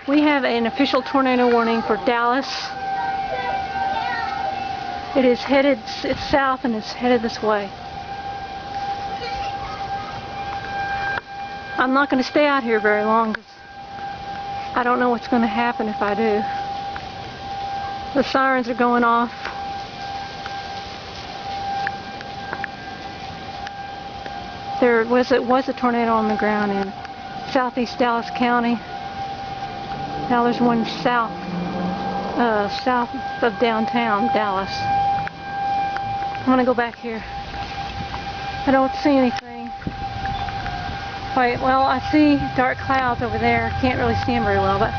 We have an official tornado warning for Dallas. It's south and it's headed this way. I'm not going to stay out here very long because I don't know what's going to happen if I do. The sirens are going off. There was a tornado on the ground in southeast Dallas County. Now there's one south of downtown Dallas. I'm gonna go back here. I don't see anything. Wait, well, I see dark clouds over there. Can't really see them very well, but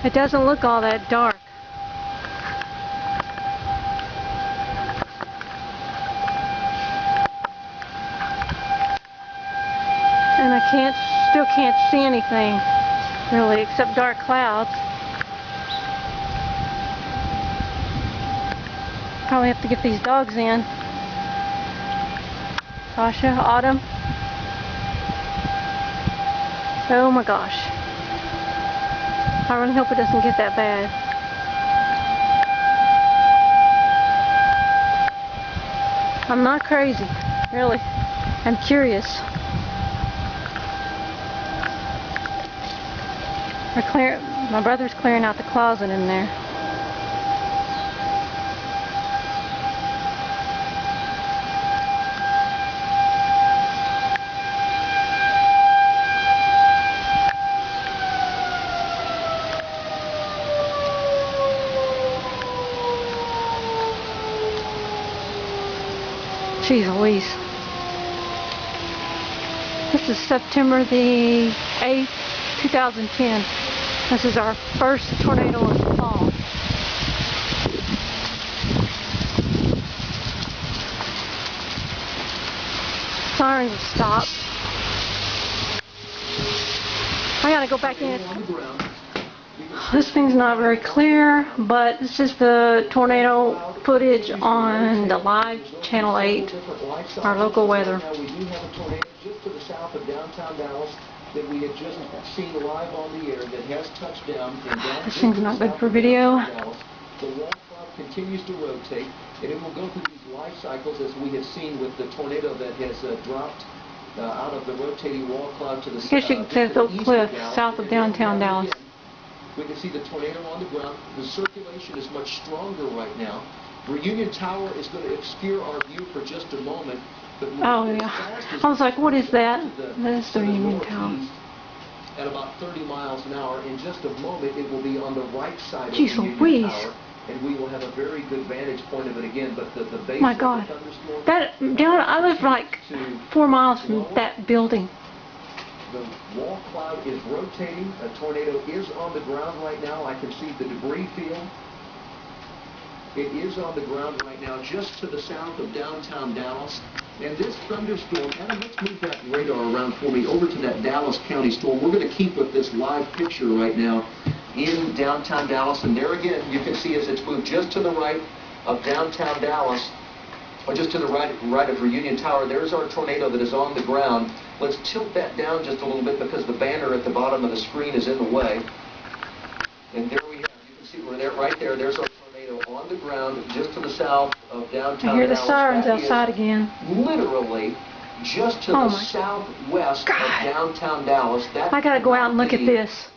it doesn't look all that dark. And I still can't see anything really except dark clouds. Probably have to get these dogs in. Sasha, Autumn. Oh my gosh. I really hope it doesn't get that bad. I'm not crazy, really. I'm curious. My brother's clearing out the closet in there. Jeez Louise. This is September the 8th, 2010. This is our first tornado of the fall. Sirens have stopped. I gotta go back in. This thing's not very clear, but this is the tornado footage on the live Channel 8, our local weather. We do have a tornado just to the south of downtown Dallas that we had just seen live on the air that has touched down. This thing's not good for video. The wall cloud continues to rotate, and it will go through these life cycles as we have seen with the tornado that has dropped out of the rotating wall cloud to the south. I guess you could say the Oak Cliff, south of downtown Dallas. We can see the tornado on the ground. The circulation is much stronger right now. Reunion Tower is going to obscure our view for just a moment. Oh yeah. I was like, what is that? That is the Reunion Tower. At about 30 miles an hour. In just a moment, it will be on the right side of the Reunion Tower, and we will have a very good vantage point of it again. But the base my of God, the thunderstorm, I live like 4 miles from that building. The wall cloud is rotating. A tornado is on the ground right now. I can see the debris field. It is on the ground right now, just to the south of downtown Dallas. And this thunderstorm, Adam, let's move that radar around for me over to that Dallas County storm. We're going to keep with this live picture right now in downtown Dallas. And there again, you can see as it's moved just to the right of downtown Dallas, or just to the right of Reunion Tower, there's our tornado that is on the ground. Let's tilt that down just a little bit because the banner at the bottom of the screen is in the way. And there we have, you can see we're there, right there. There's our tornado on the ground just to the south of downtown I hear the Dallas. sirens outside again. Literally just to the southwest of downtown Dallas. I gotta go out and look at this.